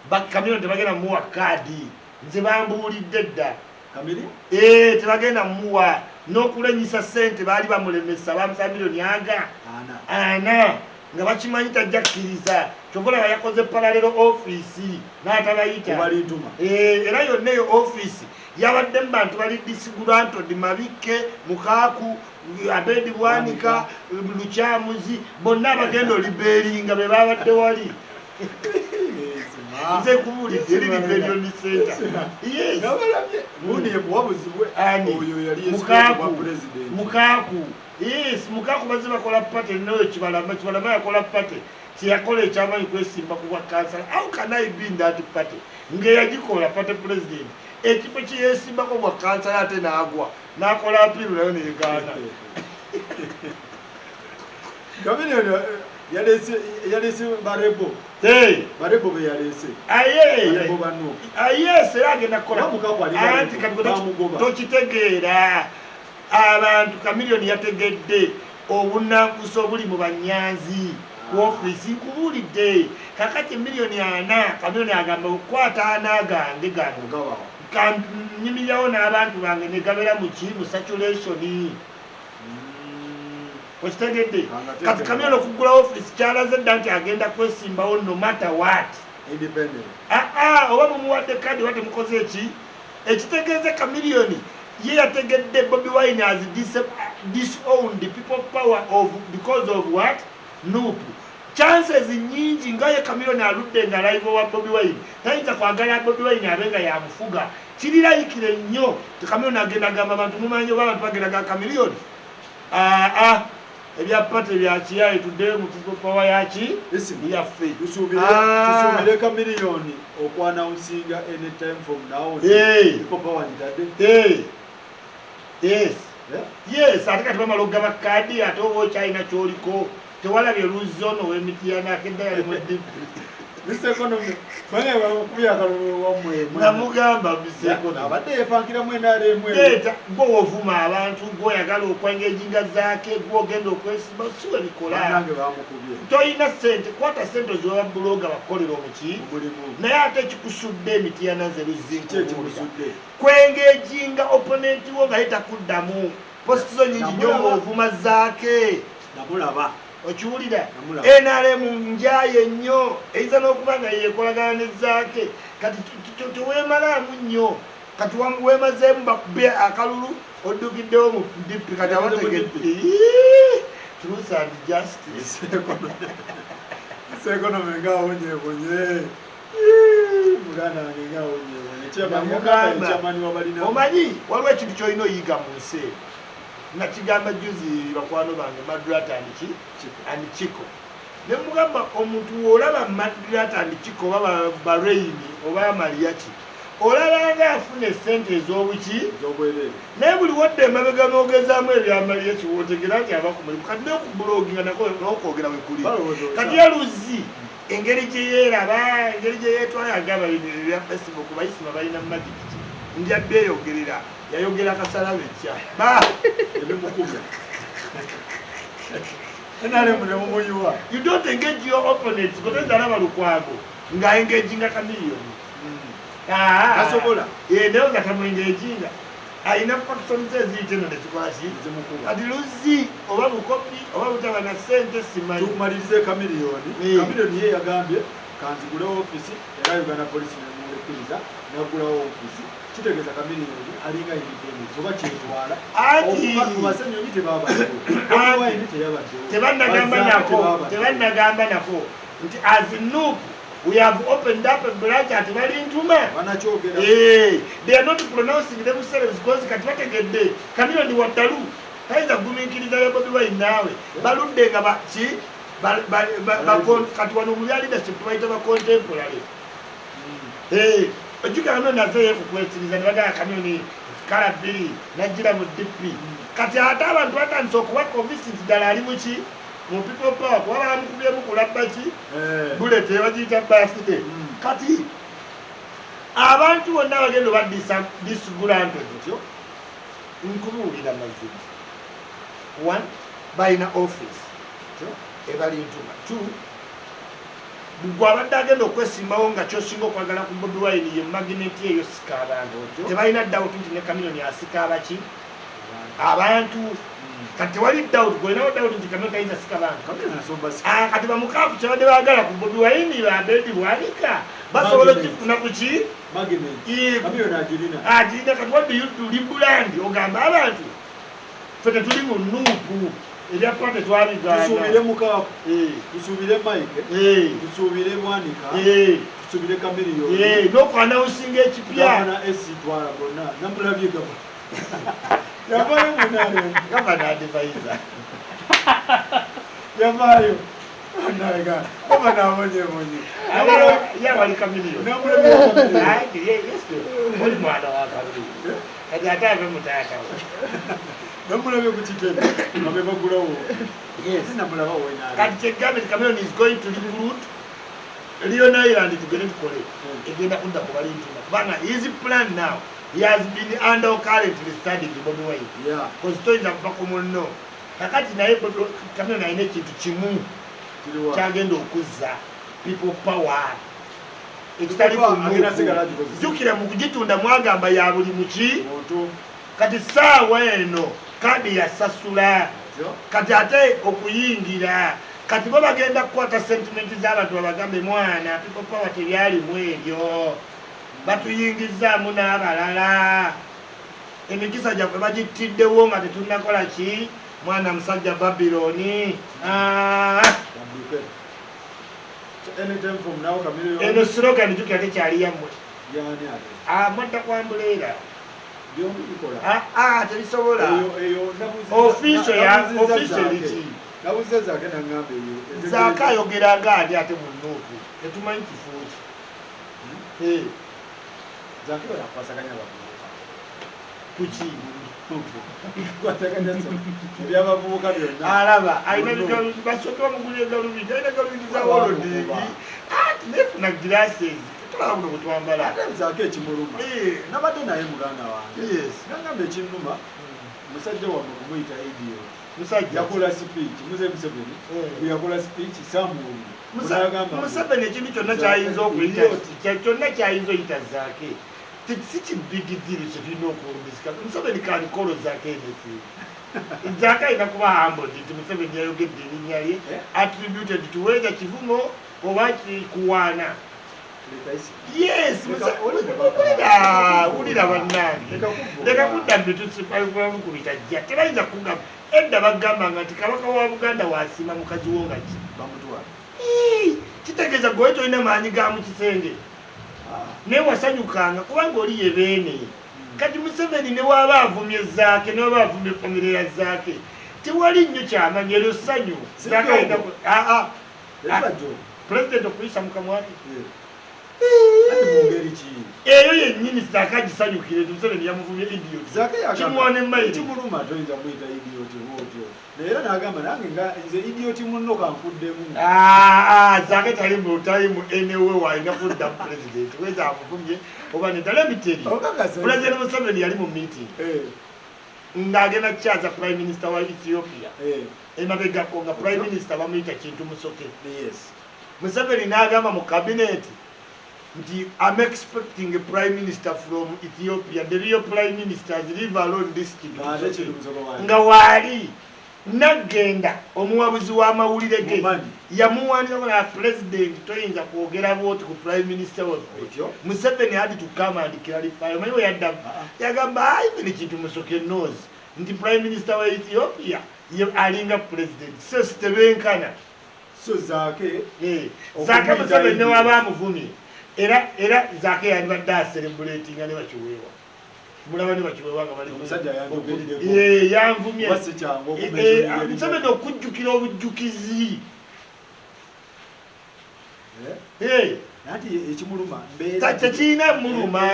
Kamiliyoni tebagenda muwa kaadi nze bambuulidde dda Kamiliyoni tebagenda muwa n'okulenyisa ssente baali bamulemesa bamusaba miliyoni ana nga bakimanyi tajja kkiriza kyova olaba yakoze paralelo ofiisi n'atabayita era yonna eyo ofiisi yabadde mu bantu bali Disgurantod Mabike Mukaaku Abedi Bwanika Lukyamuzi bonna abagenda oliberinga be babadde wali nze kubuulidde eri Liberation Center Mukaaku bazze bakola pate noyo Kibalama yakola pate kyeyakola ekyamanyi kwesimba ku bwa kansala. How can I be in that party ng'eyagikola pate president ekifo kyeyesimbako bwa kansala ate n'agwa n'akola apiiru nayo neegaana. yalese barebo be yalese era agenda kukola anti tokitegeera abantu Kamiliyoni yategedde obunanfuso obuli mu banyanzi ku ofiisi nkubuulidde kakati miliyoni 4 Kamiliyoni agamba okukwata anaagange kanyimirirawo n'abantu bange ne gabeera mu saturation okitegedde kati Kamiliyoni okuggula ofiisi kyalaze dda nti agenda kwesimbawo no matter what oba mumuwadde kadi oba temukoze ekitegeeze Kamiliyoni ye yategedde Bobi Wine as disowned people power because of what Nuupu chances nyingi nga ye Kamiliyoni aludde nga live wa Bobi Wine tayinza kwagala Bobi Wine abe nga yamufuga kirirayikire nnyo Kamiliyoni agenda gamba abantu mumanyi oba abantu bagenda ga Kamiliyoni ebyapate bya kiyaye tudde mu power yaki yaffe tusubire Kamiliyoni okwannouncinga anytime from now power nitadde yes ate kati bamala okugaba kaadi ate oba okyalina kyoliko tewalabye luzono w'emityana akedda yalimu namugamba gw'owovuma abantu gw'oyagala okwengejinga zaake gw'ogenda okwesimba siwe bikola toyina sente kwata sente oziwa buloga bakolera omuki naye ate ekikusudde emityana ze luzinkubuulira kwengejinga opponenti wo nga yetakuddamu positizo nyingi nnyo ng'ovuma zaake okiwulira NRM njaye nnyo eyinza n'okuba nga yeekolagana ne zaake kati teweemalaamu nnyo kati weemazeemu bakube akalulu oddukiddewo mu dipi kati abategedde truth and justice sekonomi ngaawonyebonye muganda wange ngaawonyebonye omanyi waliwo ekintu kyolina oyiga mu nsi nakigamba juzi bakwano bange Madrat and Chiko ne mugamba omuntu olaba Madrat and Chiko oba Bahraini oba Mariachi olaba nga afune sente ez'obuki naye buli wadde emabega n'ogezaamu ebyamariachi wootegera nti aba ku mulimu kati n'okubuloginga n'okwogera we kuli kati yaluzi engeri gye yeeraba engeri gye yeetwala agamba ebya Facebook bayisima balina magiki njadde eyogerera yayogera kasalabe kya ebimukubya you don't engage your opponents kotezalaba lukwago nga engaging Kamiliyoni asobola naye nga tamwengejinga alina fakisoni eziyiteno nekikwaki kati luzi oba bukopi oba butaba na sente simanyi tukumalirize Kamiliyoni ye yagambye kanzigule ofiisi era Uganda Police nemulekkiriza nagulawo ofiisi kitegeeza Kamiliyoni alinga independence oba kyetwala basenyonyi tebannagamba nako nti as Nuupu we have opened up a branch at Balintuma. They are not pronouncing themselves because kati bategedde Kamiliyoni watalu tayinza kugumikiriza Bobi Wine naawe baludde nga kati wano mu bya leadership bayita ba contemporary ojjuka Kamiliyoni azeeyo kukwesiriza ne bagala Kamiliyoni kala bbiri najjira mu DP kati ate abantu batandise okuba convinced ddala ali muki mu people power kuba bamukubyemu kulabba ki bulete bagiyita basite kati abantu bonna bagenda oba Disgurantod otyo nkubuulira mazima one balina office ebali ntuma two bugwa abadde agenda okwesimbawo nga kyosinga okwagala ku Bobi Wine ye magneti eyo sika abantu tebalina doubt nti ne Chameleone asika abaki abantu kati tewali doubt golinawo doubt nti Chameleone tayinza sika abantu kati bamukaafu kyabadde baagala ku Bobi Wine babedi bwanika basobola okifuna kuki agirina kati wadde yuli bulandi ogamba abantu fe tetuli mu nuupu ebya pate twabigana tusuubire mukaafu tusuubire Mike tusuubire Bwanika tusuubire Chameleone n'okwanawusinga ekipya twala bonna namulabye gaba yavaayo munane gavana advisor yavaayo naga gavana amonyemonye yawali Chameleone namulabye oli mwana wa Chameleone kati ate ave mutaatawo namulabye ku kitebe abe bagulawo namulaba kati kyegambe Chameleone is going to recruit Leon Island tugende tukole egenda kudda ku balintima kubanga his plan now he has been under currently studying Bobi Wine because toyinza kuva ku munno kakati naye Chameleone alina ekintu kimu kyagenda okuzza people power ekitali jjukira mu kugitunda mwagamba ya buli muki kati saawa eno kadi yasasula kati ate okuyingira kati bo bagenda kukwata sentimenti z'abantu babagambe mwana people power tebyalimu ebyo batuyingizaamu n'abalala emikisa gyaffe bagitiddewo nga tetunnakola ki mwana musajja Babyloni eno slogan jukira tekyali yammwe mwadda kwambuleera terisobola official liki Zaaka ayogeranga ali ate mu Nuupu tetumanyi kifuuki kuki alaba alina bigalubi basooka bamugulira egalubindi alina galubindi za wolodingi nefuna glasses tulaba buno bwetwambala zaako ekimuluma nabadde naye muganda wange nagamba ekinnuma musajja wamwe kumuyita idiot musajja yakola speech muze Museveni yakola speech samuwulira Museveni ekintu kyonna kyayinza okuyita kyonna kyayinza oyita zaake si kibigidiri kyetulina okuwulizika Museveni kalikolo zaake enesi zaake alina kuba humbled nti Museveni yayogedde erinnya lye attributed to whether kivumo oba kikuwaana yes wulira bannange leka kudda mbitusipamukubiita jja tebayinza kugamba edda bagambanga nti kabaka wa Buganda wasima mukazi wo nga ki bamutwala kitegeeza gwe tolina maanyi ga mu kisenge naye wasanyukanga kubanga oli ye beene kati Museveni ne waaba avumye zaake ne waaba avumye famire ya zaake tewali nnyo kyamanyi eryo ssanyu pulezidenti okuyisa mukamwake eyo yennyini zaake agisanyukire nti Museveni yamuvumye idiot kimuwane maili kimuluma toyinza muyita idiot bwotyo era n'agamba nange nga nze idiot munno kankuddemu zaake tali mu enewe walina kudda mu pulezidenti weza amuvumye oba nedala emiteri pulezidenti Museveni yali mu meeting ng'agenda kukyaza prime minister wa Ethiopia emabegako nga prime minister bamuyita Kintu Musoke Museveni n'agamba mu cabinet I'm expecting a prime minister from Ethiopia. The real prime minister live alone this kid. Nga wali nagenda omuwabuzi w'amawulire ge yamuwanira na president toyinza kwogera bwoti ku prime minister waffe Museveni had to come and clarify mayiwe yadda yagamba even Kintu Musoke knows nti prime minister wa Ethiopia alinga president so sitebenkana so zaake Museveni ne waba amuvumye era zaake yandibadde celebrating ne bakiweewa mulaba ne bakiweewa nga bali yanvumye Museveni okujjukira obujjukizi tekiina muluma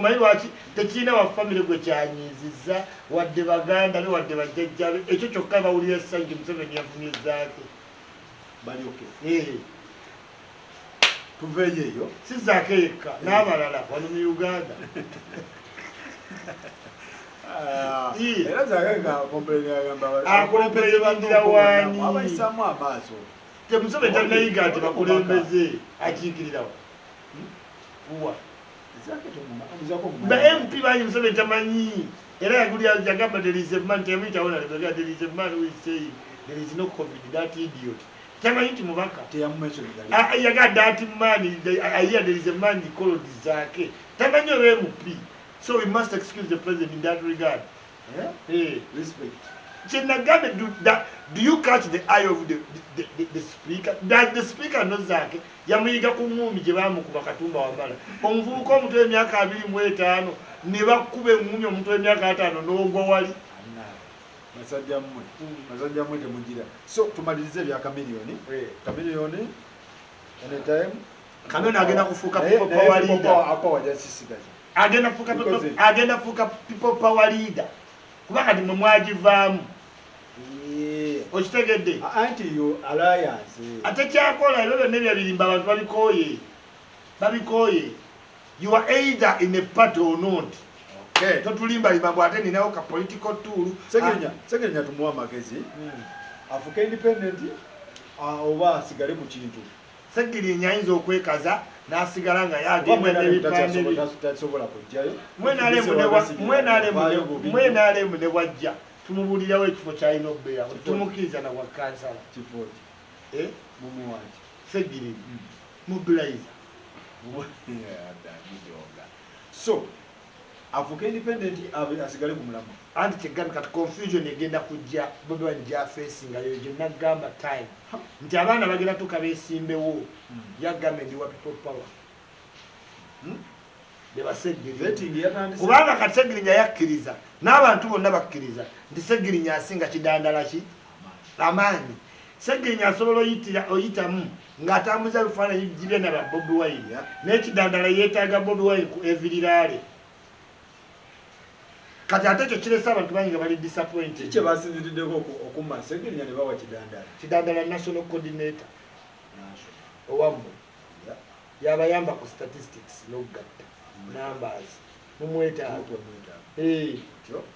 manyi lwaki tekiina wa famire gwe kyanyiizizza wadde baganda ne wadde bajjajjabe ekyo kyokka bawulira essanyu Museveni yavumye zaake tuveeyo eyo si zaake yekka n'abalala wano mu Uganda era zaake nga akomplainingira wani abayisaamu amaaso Museveni tannayiga nti bakulembeze akiikirirawo uwa ba MP banyi Museveni tamanyi era yagamba there is a man temuyitawo nalebega there is a man who is saying there is no COVID, that idiot tamanyi nti mubaka yaga that man I hear there is a man called Zake tamanyi oba MP. So we must excuse the president in that regard. Yeah? Hey. Respect. Chenagame do you catch the eye of the speaker? Does the speaker know Zake? Yamuyiga ku ngumi gye bamukuba Katumba Wamala. Omuvubuka omutwe emyaka 25 ne bakube ngumi omutwe emyaka 5 n'ogwa wali. Masajja mmwe temugira. So tumalirize bya Chameleone. Chameleone anytime Chameleone agenda kufuuka people power leader. Apa wajasisigaza. Agenda fuka people power leader. Kubanga ndi mwagivaamu. Okitegedde? Anti alliance. Ate kyakola ebyo byonna ebyabirimba abantu babikooye. You are either in a party or not. Okay. Totulimba limambo ate ninawo ka political tool. Segenya tumuwa magezi. Afuka independent oba asigale mu kintu. Segirinya ayinza okwekaza n'asigala nga yagenda n'ebipande bye. Tasobola kujjayo. Mwenaalemu ne wajja tumubuulirawo ekifo ky'alina okubeera tumukkiriza na bwa kansala. Kifo mumuwanje. Segiri mobilize. So afuka independent asigale ku mulamu. Anti kyegambye kati confusion egenda kujja Bobi Wine gy'afeesinga yo gye nagamba time nti abaana bagenda tuka beesimbewo yagambye ndi wa people power kubanga kati Segirinya yakkiriza n'abantu bonna bakkiriza nti Segirinya asinga kidandala ki amaanyi. Segirinya asobola oyitamu ng'atambuza bifaananyi gibye na ba Bobi Wine n'ekidandala yeetaaga Bobi Wine ku eviriraale. Kati ate ekyo kiresa abantu bangi nga bali disappointed. Kiki basinziriddeko okumma Segirinya ne bawa kidandala? Kidandala national coordinator. Owambo. Yabayamba ku statistics n'okugatta. Numbers. Mumwetaaga.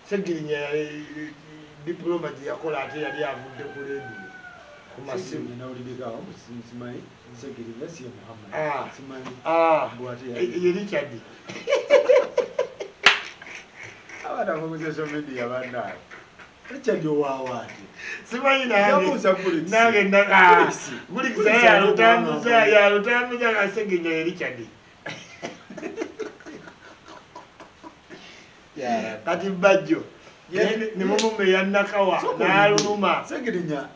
Segirinya diplomacy yakola ate yali avudde ku leediyo. Ku masimu. Nawulirikawo simanyi Segirinya si Muhammad. Simanyi. Ye Richard. Abana mu social media bana. Richard owaawati. Simanyi nange Gulix yalutambuza nga Segirinya ye Richard. Kati bajjo ne mumume yannakawa n'aluluma. Segirinya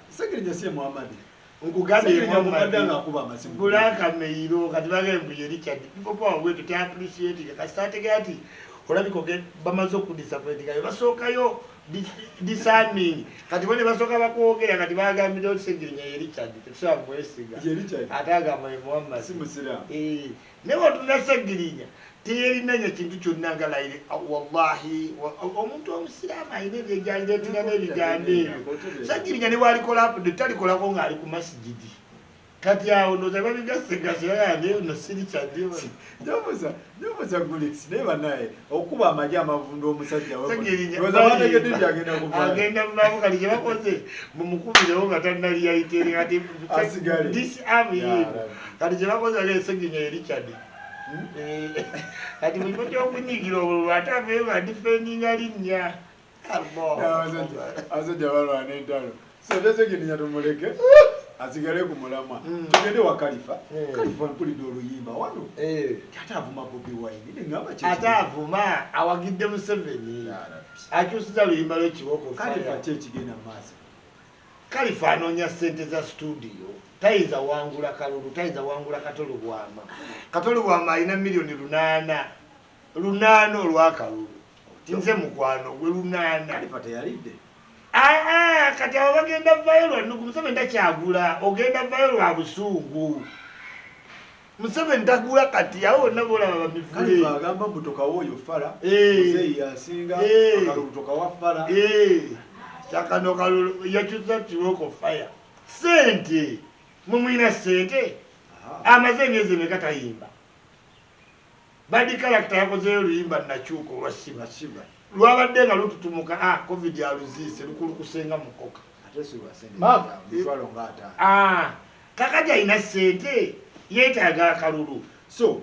si Muhammad. Nkugambye Muhammad Bulaka Meiro kati bagambye ye Richard. Popo wetu te appreciate kasitategati. Olabiko bamaze okudisappointinga basookayo disarming kati bone basooka bakwogera kati bagambira Segirinya ye Richard tetusobola kwesiga ate agamba ye Muhammad si musiraamu naye watuna Segirinya teyerinanya kintu kyonna nga layire wallahi omuntu omusiraamu ayina ebyejanjetina n'ebigambo ebyo Segirinya ne bwalikola update talikolako ng'ali ku masigidi kati awo ndoza babigase yande no siri kyaddiyo nyomuza Gulix neba naye okuba amajja amavundo omusajja agenda mulamu kati kye bakoze mumukubirewo nga tannali yayitere kati this army kati kye bakoze ale Segirinya ye Richard kati mu kifo ky'okunyigira obululu ate aveeyo nga difendinga linnya abasajja balwana entalo so Segirinya tumuleke asigale ku mulamwa tugende wa Khalifa mpulidde oluyimba wano ate avuma Bobi Wine ate avuma awagidde Museveni akyusiza luyimba lw'ekiboko Khalifa kyekigenda maaso Khalifa anoonya ssente za studio tayinza wangula kalulu tayinza wangula Katolo Bwama. Katolo Bwama alina miliyoni 8 olwakalulu nze mukwano gwe 8 Khalifa teyalidde kati abo bagenda vayo lwa Museveni takyagula ogenda vayo lwa busungu Museveni tagula kati awo nabolaba bamivule Khalifa agamba mbutoka woyo fala muzeyi yasinga akalulu toka wa fala Chakano kalulu yakyusa kiboko fire sente mumwina sente amaze emyezi emeka tayimba badi karakta yakozeyo luyimba nakyuko lwasiba lwabadde nga lututumuka covid yaluziise lukulu kusenga mukoka kakati alina ssente yeetaaga akalulu. So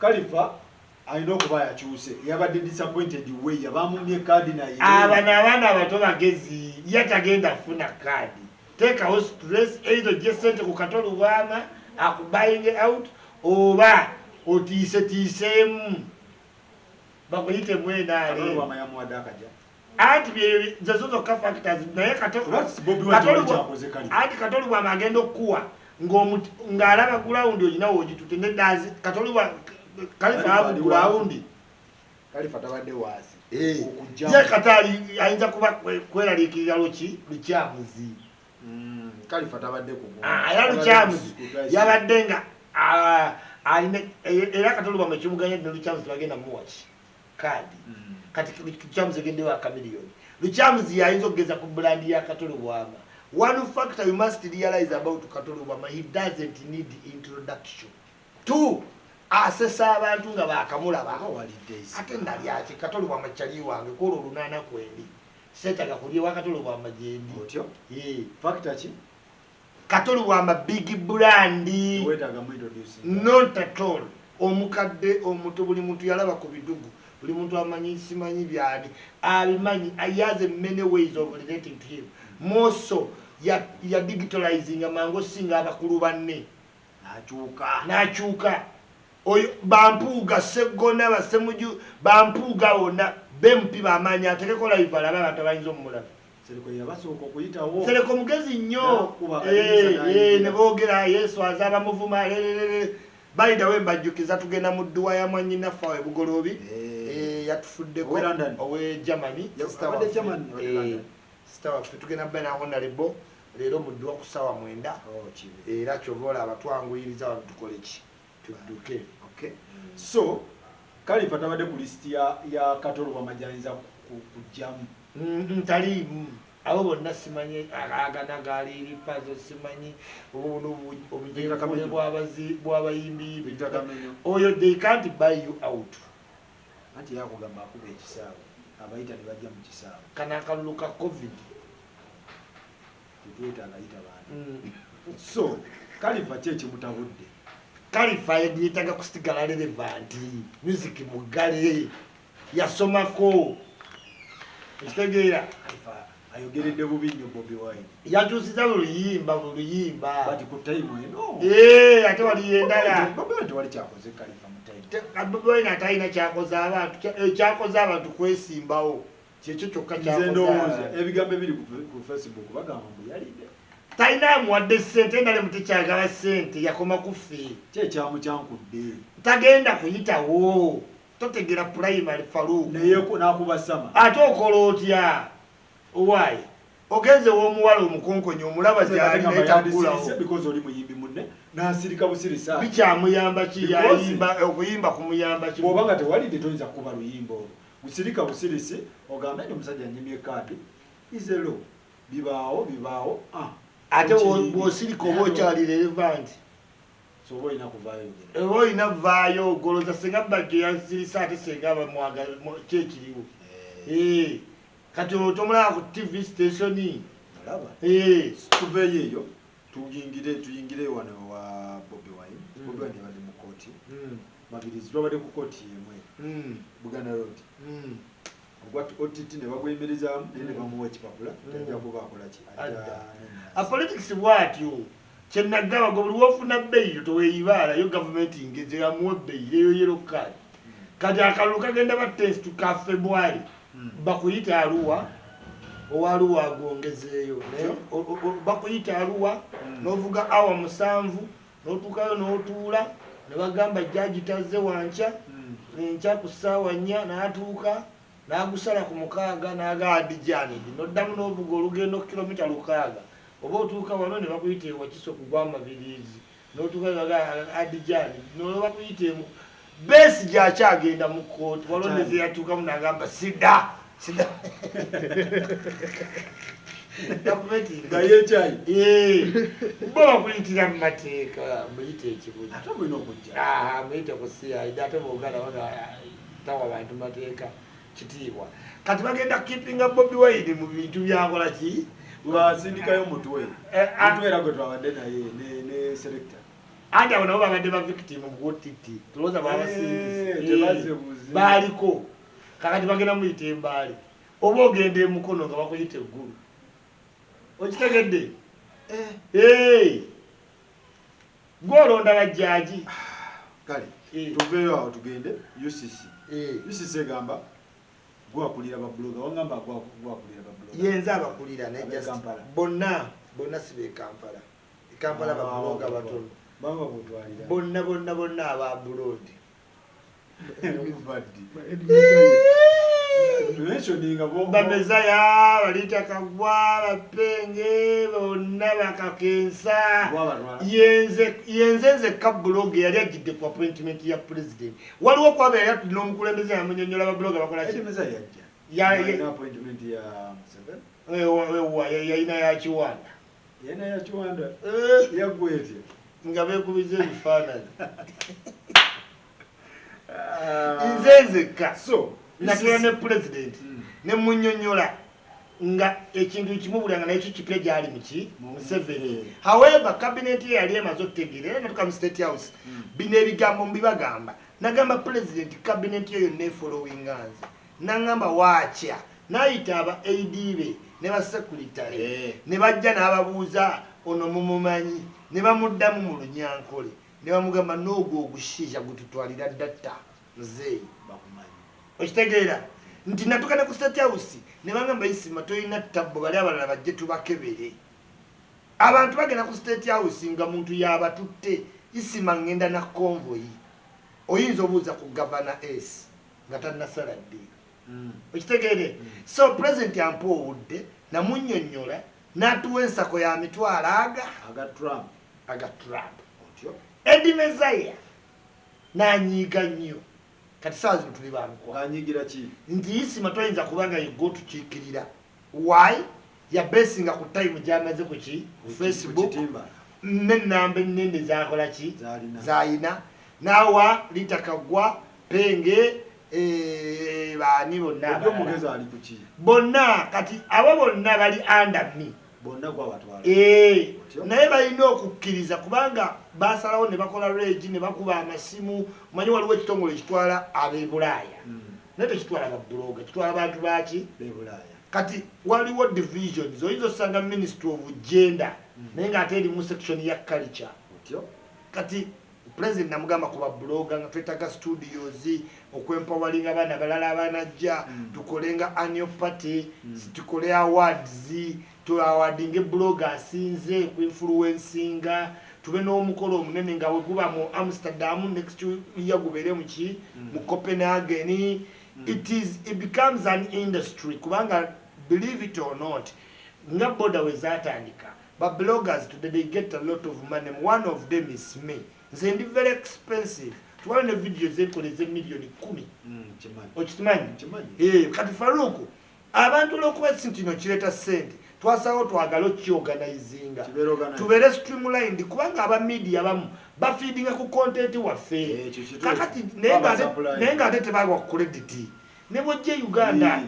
Khalifa alina okuba yakyuse yabadde disappointed way yabamumye kaadi naye abana abaana abato bagezi yatagenda kufuna kaadi teekawo stress either ogye ssente ku Katolo Bwama akubaying out oba otiisetiiseemu bakuyite mwenaale anti zezo zokka factors naye anti Katolo Bwama agenda okukuwa ng'alaba gulawundi olina woogitutte neddazi Khalifa abu gulawundi Khalifa tabadde waasi ye kataali ayinza kuba kweraliikirira lukyamuzi Khalifa tabadde era lukyamuzi yabadde nga alina era Katolo Bwama ekimuganya ne lukyamuzi bagenda muwaki kaadi kati lukyamuzi egendewo akamiliyoni lukyamuzi yayinza okugeza ku bulandi ya Katolo Bwama. One factor you must realize about Katolo Bwama, he doesn't need introduction. Two, asesa abantu nga bakamulaba ate nali ati Katolo Bwama kyali wange kolo lunana kweli setaga kulyewa Katolo Bwama gyendi otyo factor ki Katolo Bwama big brand not at all omukadde omuto buli muntu yalaba ku bidugu buli muntu amanyi simanyi byali abimanyi has many ways of relating to him more so ya digitalizing amango singa abakulu banne nakyuka oyo bampuuga Sseggona Basemuju bampuuga wonna bempi bamanyi atekeko live alaba abantu abayinza omulaba Sereko mugezi nnyo ne boogera Yesu azaba muvuma by the way mbajjukiza tugenda mu dduwa ya mwannyinaffe awe Bugoloobi yatufuddeko owe Germany sister waffe tugenda bbe nahonorable leero mu dduwa ku ssaawa 9 era kyova olaba twanguyiriza wano tukole ki tudduke. So Khalifa tabadde ku list ya Katolo Bwama gyayinza kujjamu ntaliimu abo bonna simanyi aganagali pazo simanyi obujeekule bw'abayimbi oyo they can't buy you out anti yakugamba akuba ekisaawe abayita ne bajja mu kisaawe kana akalulu ka covid tetwetaaga yita bantu so Khalifa ki ekimutabudde Khalifa yetaga kusigala relevant music mugale yasomako ekitegeera Khalifa ayogeredde bubi nnyo Bobi Wine yakyusiza luyimba bati ku time eno ate wali endala Bobi Wine tewali kyakoze Khalifa mu time Bobi Wine atalina kyakoze abantu kyakoze abantu kwesimbawo kyekyo kyokka kyakoze ebigambo ebiri ku Facebook bagamba mbu yalidde talina amuwadde ssente endala mutekyagala ssente yakoma kuffe kyekyamu kyankudde tagenda kuyitawo totegera primary Faruku naye nakuba sama ate okola otya owaayi ogenze w'omuwala omukonkonyi omulaba gyali nayitagulawo because oli muyimbi munne nasirika busirisa bikyamuyamba ki okuyimba kumuyamba ki bw'oba nga tewalidde toyinza kuba luyimba olwo gusirika busirisi ogambe nti omusajja nyimye kaadi izero bibaawo ate bw'osirika oba okyali relevant so oba olina kuvaayo oba olina vaayo ogoloza senga bajjo yasirisa ate senga kyekiriwo kati otomulaba ku TV station tuveeyo eyo tuyingire wano wa Bobi Wine Bobi Wine yabadde mu kooti mabirizi twabadde ku kooti yemwe Buganda Road OTT ne bagwemerezaamu ne bamuwa ekipapula tajja kuba akola ki politics bwatyo kyenagamba gwe buli wofuna bbeeyi toweeyibaala yo gavumenti ngeze yamuwa ebbeeyi eyo yero kaadi kati akalulu kagenda batest ka February bakuyita Arua owaluwa agongezeeyo bakuyita Arua n'ovuga awa 7 n'otuukayo n'otuula ne bagamba jjaji tazze wanca enkya ku ssaawa 4 n'atuuka n'agusala ku 6 n'aga Adijani n'oddamu n'ovuga olugendo kilomita 600 oba otuuka wano ne bakuyita ewakiso kugwa amabirizi n'otuuka aga Adijani n'obakuyita besi gyakyagenda mu kooti walondeze yatuukamu n'agamba sida gavumenti bo bakuyitira mu mateeka muyite ekibuga muyite ku CID ate boogala tawa bantu mateeka kitiibwa kati bagenda kipinga Bobi Wine mu bintu byakola ki Wasindikayo mutwe. Mutwe era gwe twabadde naye ne selector. Andi abo nabo babadde ba victim mu OTT. Tulowooza babasindise. Baaliko. Kakati bagenda muyita embaale. Oba ogenda emukono nga bakuyita eggulu. Okitegedde? Gw'olonda bajjaaji. Kale, tuveeyo awo tugende UCC. UCC egamba gwakulira babloga, wangamba gwakulira babloga. Yenze abakulira ne Kampala. Bonna si be Kampala. Kampala babloga batono. Baba butwalira. Bonna aba abroad. Bamezaya balita kagwa bapenge bonna bakakensa yenze kabloga yali agidde ku appointment ya president waliwo kwabeera tulina omukulembeze yamunyonyola babloga bakola ya appointment ya Museveni yayina ya Kiwanda yagwete nga beekubiza ebifaananyi nzenzeka natula ne president ne munyonyola nga ekintu kimu buli nga nakyo kipya gyali muki Museveni. However, cabinet ye yali emaze okutegeera era natuka mu State House bino ebigambo mbibagamba nagamba president cabinet ye yonna efollowinga nze nangamba waakya n'ayita aba AD be ne ba secretary ne bajja n'ababuuza ono mumumanyi ne bamuddamu mu Lunyankole ne bamugamba n'ogwo ogushiija gututwalira data nze bakumanyi. Okitegeera nti natuka ne ku State House ne bangamba Isima toyina tabbo bali abalala bajje tubakebere. Abantu bagenda ku State House nga muntu yabatutte Isima ngenda na convoy. Oyinza obuuza ku Governor S nga tannasala ddiika. Okitegeere? So president ampoowudde namunnyonnyola n'atuwa ensako ya mitwalo aga Trump. Eddie Mezaya n'anyiiga nnyo. Kati saa zino tuli bamukwa. Anyigira ki? Nti Isima toyinza kubanga yigo tukiikirira. Why? Yabesinga ku time gy'amaze ku ki? Facebook. N'ennamba ennene zakola ki? Zayina. N'awa Lita Kagwa, Penge, baani bonna. Omugezi ali ku ki? Bonna kati abo bonna bali under me. Bonna gwabatwala. Naye balina okukkiriza kubanga basalawo ne bakola regi ne bakuba amasimu. Manyi waliwo ekitongole ekitwala ab'e Bulaaya. Naye tekitwala babloga, kitwala abantu baki? B'Ebulaaya. Kati waliwo divisions oyinza osanga Ministry of Gender naye ng'ate eri mu section ya culture. Kati president namugamba ku babloga nga twetaaga studios okwempowering abaana balala abanajja tukolenga annual party tukole awards tuawardinge blogger asinze ku influencinga tube n'omukolo omunene nga weguba mu Amsterdam next year gubeere muki mu Copenhagen. It becomes an industry kubanga believe it or not nga border wezatandika but bloggers today they get a lot of money. One of them is me. Nze ndi very expensive. Tuwale ne video zekoleze milioni 10. Okimanyi? Kati Faruku abantu olwokuba ekintu kino kireeta ssente twasawo twagala okyorganizinga tubeere streamlined kubanga aba media abamu bafeedinga ku content waffe kakati naye ng'ate tebagwa credit ne bwojja Uganda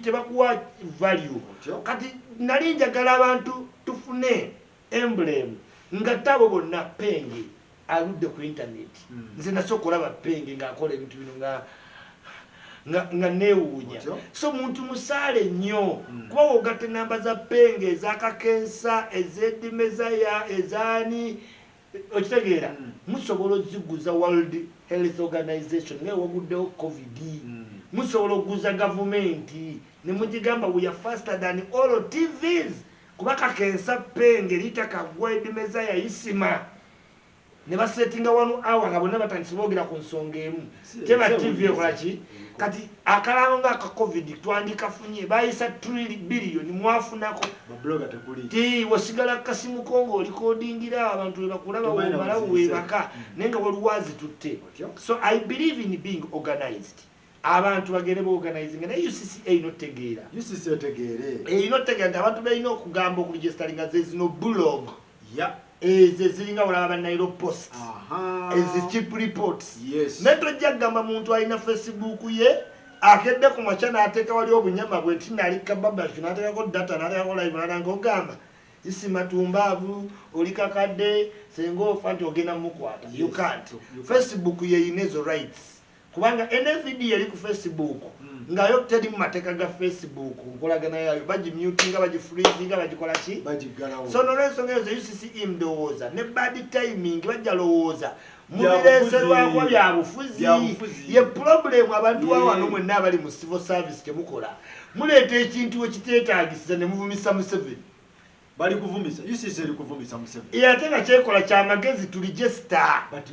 tebakuwa value. Kati nali njagala abantu tufune emblem nga tabo bonna Penge aludde ku internet. Nze nasooka okulaba Penge ng'akola ebintu bino nga neewuunya. So muntu musaale nnyo kuba wogatta ennamba za Penge ezakakensa ez'Eddie Mezaya ezaani okitegeera musobola oziguza World Health Organization naye waguddewo COVID. Musobola okuguza gavumenti ne mugigamba we are faster than all TVs kuba kakensa Penge Lita Kagwa Eddie Mezaya Isima ne basetinga 1 hour nga bonna batandise boogera ku nsonga emu teba TV ekola ki kati akalango nga ka COVID twandikafunye bayisa 3 billion mwafunako babloga tekuli wasigala kasimu kongo olikodingira abantu bakulaba webalawo webaka nenga waluwazi tutte. So I believe in being organized. Abantu bagere bo organizing na UCCA inotegeera inotegeera abantu balina okugamba okuregisteringa zino blog ziringa olaba Nairo Post cheap reports netojja kugamba muntu alina Facebook ye akedde ku makya n'ateeka wali obunyama bwe nti nalika babashu n'ateekako data n'ateekako live n'alanga ogamba isi matumbaavu oli kakadde senga ofa nti ogenda mukwata. You can't. Facebook yeyina ezo rights kubanga ene video eri ku Facebook ngayo teri mu mateeka ga Facebook nkolagana yayo bagimutinga bagifreezinga bagikola ki so n'olwensonga ezo UCC ndowooza ne bad timing bajja lowooza mubireeserwako byabufuzi ye problem abantu wano mwenna abali mu civil service temukola muleeta ekintu ekiteetaagisiza ne muvumisa Museveni bali kuvumisa UCC eri kuvumisa Museveni ate nga kyekola kyamagezi to register but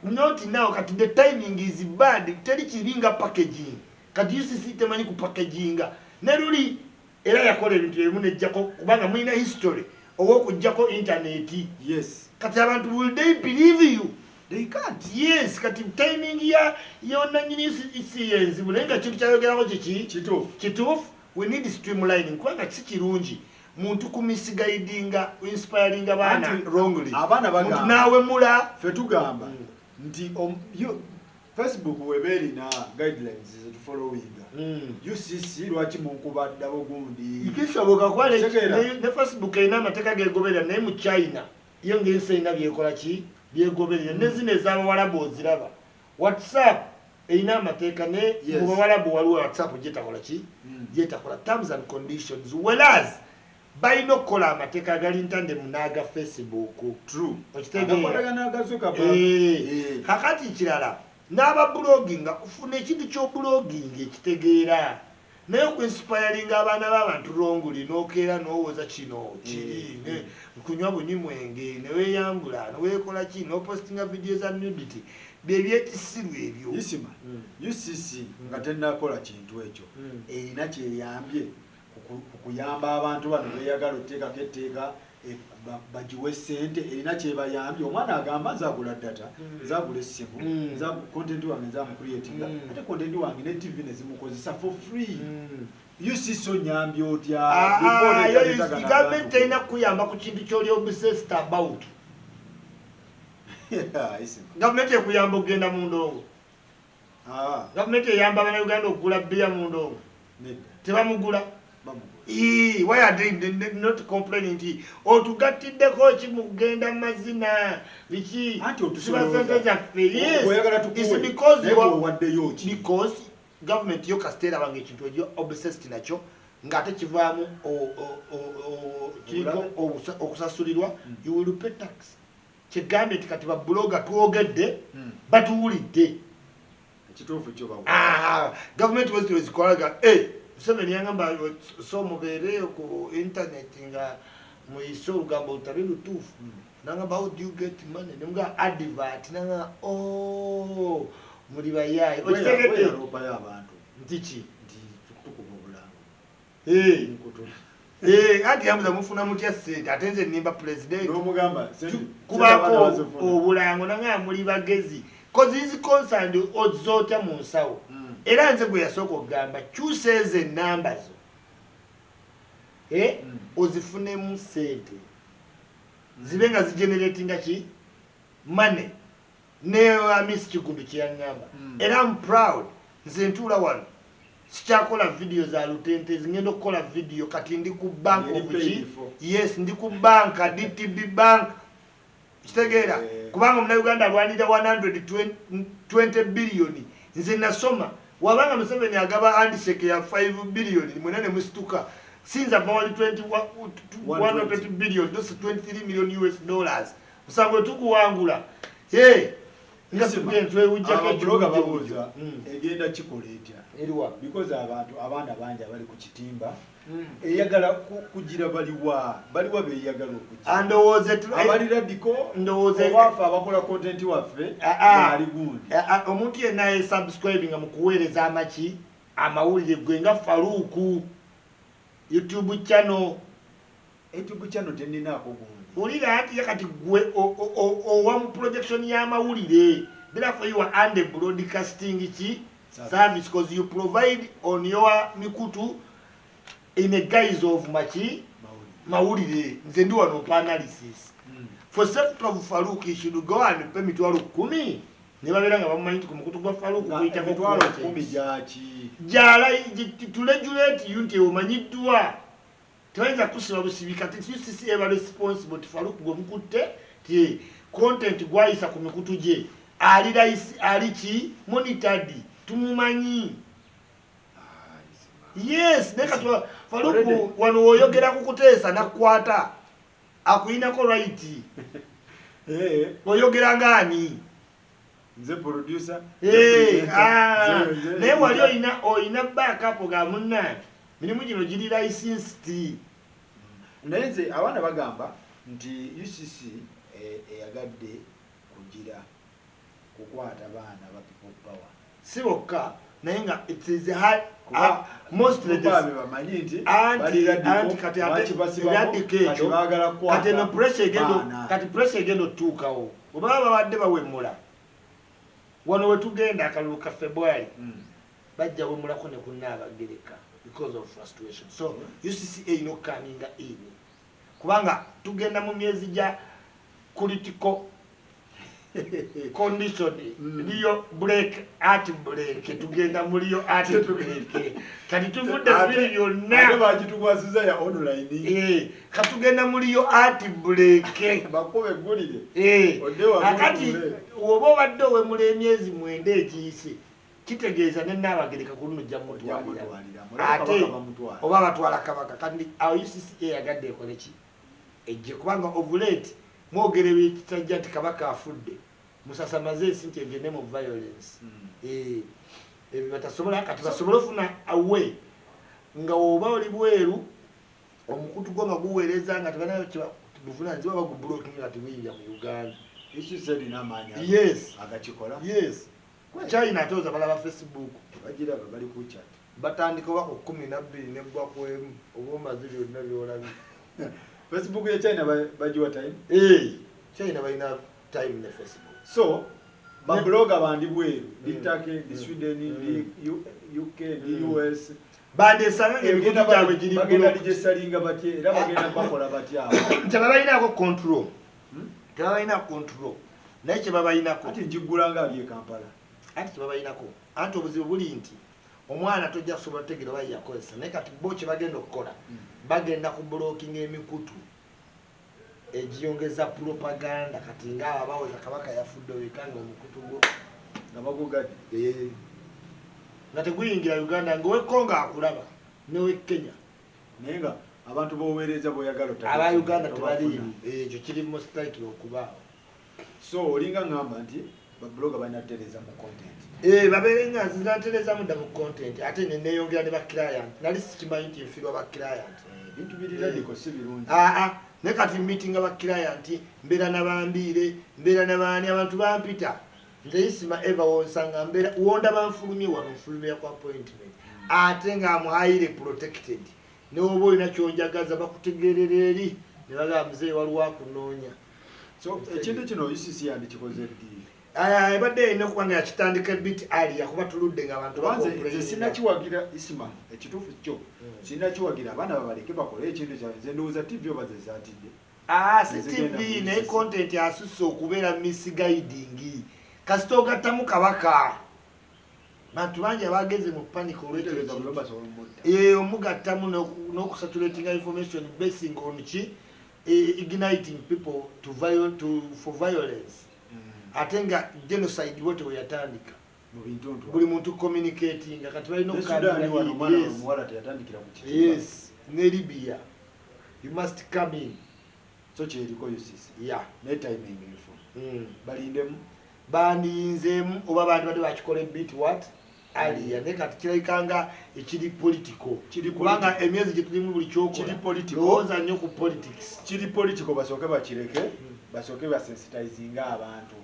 not now kati the timing is bad teri kiringa packaging kati UCC temanyi ku packaginga ne luli era yakola ebintu ebimu nejjako kubanga mulina history ow'okujjako internet yes kati abantu will they believe you they can't yes kati timing ya yonna nyini UCC bulenga kintu kyayogerako kituufu we need streamlining kubanga si kirungi muntu kumisigaidinga inspiring abana wrongly abana muntu nawe mula fetugamba nti Facebook weberi na guidelines to following UCC lwaki munkubadde ogundi ikishoboka kwale ne Facebook ina amateeka gegoberera naye mu China iyo ngense ina byekola ki byegoberera nezine zaba walabo oziraba WhatsApp ina amateeka ne mu walabo waliwo WhatsApp jetakola ki jetakola terms and conditions whereas baino kola amateeka gali ntande munaga Facebook true kakati kirala n'aba blogging ufune ekintu kyo blogging ekitegeera naye ku inspiring abaana b'abantu wrongly n'okeera n'owooza kino kiri kunywa bunyi mwenge ne weeyambula ne weekola ki n'opostinga video za nudity byebyekisiru ebyo isima UCC nga tennakola kintu ekyo erina kyeyambye kuyamba abantu bano beeyagala otteekako etteeka bagiwe ssente erina kyebayambye omwana agamba nzagula data nzagula essimu content wange nzamukreatinga ate content wange ne TV nezimukozesa for free UCC onyambye otya gavumenti erina kuyamba ku kintu kyoli obsessed about gavumenti ekuyamba okugenda mu ndongo gavumenti eyamba abannayuganda okugula bbiya mu ndongo tebamugula why are they not complaining to otugattideko kimugenda mazina biki because government yo kasteera bange ekintu ekyo obsessed nakyo ng'ate kivaamu kiriko okusasulirwa you will pay tax kigambye nti kati babulooga twogedde batuwulidde government wezikolaga Museveni yangamba so mubeere ku internet nga muyise olugambo lutali lutuufu nangamba how do you get money nemuga advert nanga muli bayaayi okitegedde ntiki anti yambuza mufuna mutya ssente ate nze nnimba president kubako obulango nanga muli bagezi cause is concerned ozootya mu nsawo era nze gwe yasooka okugamba kyusa ezo ennamba zo ozifunemu ssente zibe nga zigeneratinga ki money ne Miss Kigundu kyeyaŋŋamba era I'm proud nze ntuula wano sikyakola video za lutente zingenda okukola video kati ndi ku bank obuki yes ndi ku banka DTB bank kitegeera kubanga Munnayuganda alwanira 120 billion nze nasoma wabanga Museveni agaba handshake ya 5 billion mwenene musituka sinza bawali 120 billion those 23 million US dollars musango tukuwangula ngasibwe ujja bloga babuza egenda kikola etya eriwa because abantu abanda banja bali ku kitimba eyagala kugira baliwa beyagala okugira andowoze abali radical ndowoze wafa abakola content waffe ali gundi omuntu yenna subscribing amukuweereza amaki amawulire gwe nga Faruku YouTube channel teninaako gundi ulira ati yakati gwe owa mu projection y'amawulire therefore you are under broadcasting service because you provide on your mikutu in a guise of machi mawulire nze ndi wano pa analysis for safety of Faruku you should go and pay me $10,000 ne babeera nga bamumanyi nti ku mukutu gwa Faruku kuyitako emitwalo 10 gyaki gyala turegulate you nti omanyiddwa tebayinza kusiba busibi kati UCC eba responsible ti Faruku gwe mukutte ti content gwayisa ku mikutu gye ali rais ali ki monitored tumumanyi. Yes, neka tu Faruku wano oyogera kukuteesa nakwata akuyinako right oyogera ngani nze producer naye wali oyina backup ga munna mirimu gino giri licensed. Naye nze abaana bagamba nti UCC eyagadde kugira kukwata baana ba people power si bokka naye nga it is hard most of bamanyi nti kati no pressure egendo tuukawo oba babadde bawemula wano wetugenda akalulu ka February bajja wemulako ne kunnaabagereka because of frustration. So UCCA no coming in kubanga tugenda mu myezi gya political condition liyo break art break tugenda muliyo art break kati tuvudde bili byonna bagitugwasiza ya online katugenda muliyo art break bakobe gulire akati oba obadde owemula emyezi 9 egiyise kitegeeza ne Nnaabagereka ku luno jamutwalira ate oba batwala kabaka kandi UCCA yagadde ekole ki ejje kubanga ovulate mwogere bitajja nti kabaka afudde musasamaze ensi egende mu violence batasobola kati basobola ofuna awe nga oba oli bweru omukutu gwo nga guweereza nga tebanayo buvunaanyizibwa bagublocking nga tebuyinja mu Uganda. Yes. Yes. China atoza balaba Facebook bagiraba bali ku chat batandika wako 12 nebwa kwemu obumazi byonna byolabi Facebook ya China bajiwa time China baina time ne Facebook so ba blogger bandi bweru di Turkey di Sweden di UK di US bande sanga ebikuta byawe giri bagenda digesalinga bati era bagenda bakola bati abo tabaina ko control tabaina control naye babaina ko ati njigulanga ali Kampala ati babayinako anti obuzibu buli nti omwana tojja kusobola kutegeera oba yakozesa naye kati bo kye bagenda okukola bagenda ku blocking emikutu egiyongeza propaganda kati ngaabo abaweza kabaka yafudde wekanga omukutu gwo nga bagugadde nga teguyingira Uganda ngaowekonga akulaba newe Kenya naye nga abantu boweereza boyagala aba Uganda tebali ekyo kiri mu strike okubaawo so olinga ngamba nti blogger banatereza mu content baberenga zinatereza mu double content ate ne neyongera ne ba client nali sikimanyi nti mfirwa ba client bintu birira diko si birungi ne kati meeting aba client mbera nabambire mbera nabani abantu bampita nze isima eva wonsanga mbera wonda banfulumye wano mfulumye kwa appointment ate nga am highly protected ne obo ina kyonjagaza bakutegerera eri ne bagamba mzee waliwo akunoonya so ekintu kino UCC yandi kikoze ddi ebadde ino kubanga yakitandika bit ali yakuba tuludde nga abantu bakomplain sina kiwagira isima ekitufu kyo sina kiwagira abana babaleke bakole ekintu kyanze ndowooza TV obazezatidde si TV ne content asusse okubeera misguiding kasita ogattamu kabaka bantu bangi abageze mu panic omugattamu n'okusaturatinga information basing on ki igniting people for violence ate nga genocide wote weyatandika buli muntu communicating kati balina yes ne Libya you must come in so kyeriko UCC ne timing info balindemu bandinzemu oba bantu bade bakikole bit what aliya ne kati kirayikanga ekiri political kubanga emyezi gitulimu buli kyokola lowooza nnyo ku politics kiri political basooke bakireke basoke basensitizing abantu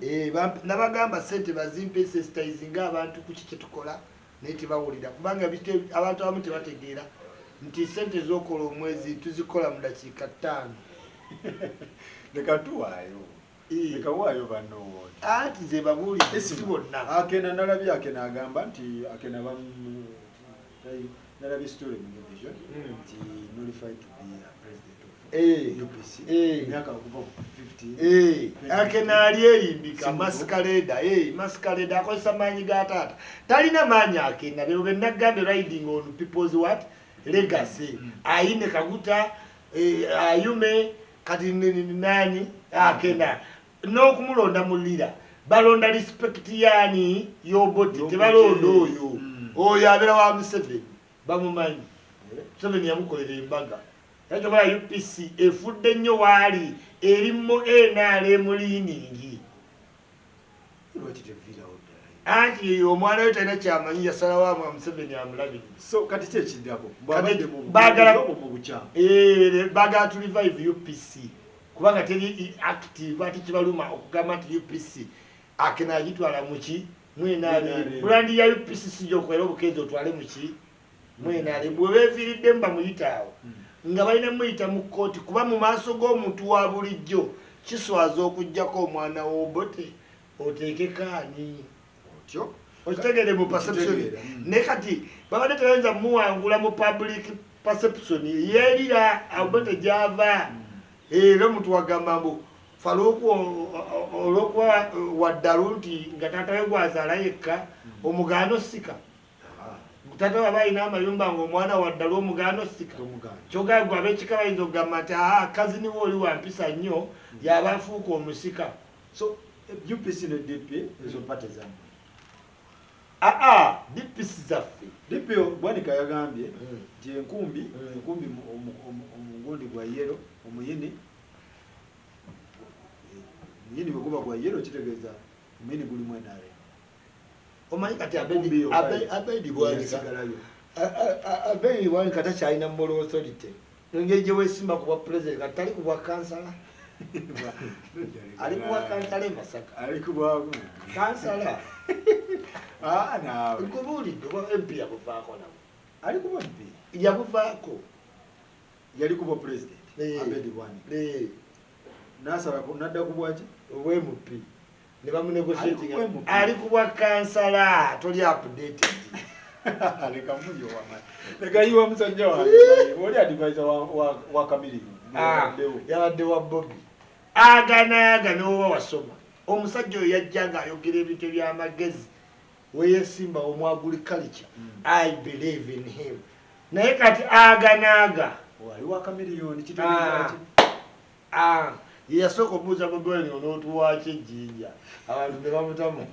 nabagamba sente bazimpe sensitizing abantu ku kiki tukola neti bawulira kubanga abantu abamu tebategeera nti sente zokola omwezi tuzikola mu dakiika 5 leka tuwaayo leka waayo banno ati ze babulira si bonna akena nalabye akena agamba nti akena nalabye story mu division nti nullified to be a president of UPC myaka okuva 15 akenali erimbika masquerade akozesa maanyi ga taata talina maanyi akena bero bennagambe riding on people's what legacy ayine kaguta ayume kati nani akena n'okumulonda mulira balonda respect yani yoboti tebalonda oyo abeera wa Museveni bamumanyi Museveni yamukolera embaga yajokola UPC efudde nnyo waali erimu NRM liiningi anti omwana we talina kyamanyi yasalawo amwa Museveni amulabirira so kati kyekiddako bagala to revive UPC kubanga teri active ati kibaluma okugamba nti UPC akena agitwala muki mwenale brandi ya UPC sijokwera obukenzo otwale muki mwenale bwebeviridde mba muyitaawo nga balina muyita mu kooti kuba mu maaso g'omuntu wa bulijjo kiswaza okujjako omwana w'obote oteekekaani otyo okitegere mu perception ne kati babadde tebayinza muwangula mu public perception yeerira abote gyava era omuntu wagamba mbu olwokuba waddalu nti nga taata we gwazaala yekka omugaano sika taata waba alina amayumba ngaomwana waddalu omugaano sika kyogagwa ab'ekika bayinza okugamba nti kazini we oli wampisa nnyo yaba afuuka omusika so UPC ne DP ezo pate zammwe DPC zaffe DP Bwanika yagambye nti enkumbi omugundi gwa yero omuyini bwe guba gwa yero kitegeeza omuyini gulimu NRM omanyi kati Abedi Bwanika takyalina moral authority engeri gye weesimba ku bwa president kati tali ku bwa kansala ali ku bwa kansala e Masaka ali ku bwa kansala naawe nkubuulidde oba MP yabuvaako nabo ali ku bwa MP yabuvaako yali ku bwa president Abedi Bwanika nasaba nadda ku bwaki obw'MP ne bamunegotiating ali ku bwa kansala toli updated leka mulyo wamani leka yiwa musajja wange oli advisor wa Kamili yabadde wa Bobby aganaaga n'oba wasoma omusajja oyo yajja ng'ayogera ebintu eby'amagezi weyesimba omwaguli culture I believe in him naye kati aganaaga wali wa Kamiliyoni kitegeeza yasooka obuuza Bobby Wine onootuwaaki ejjinja abantu ne bamutamu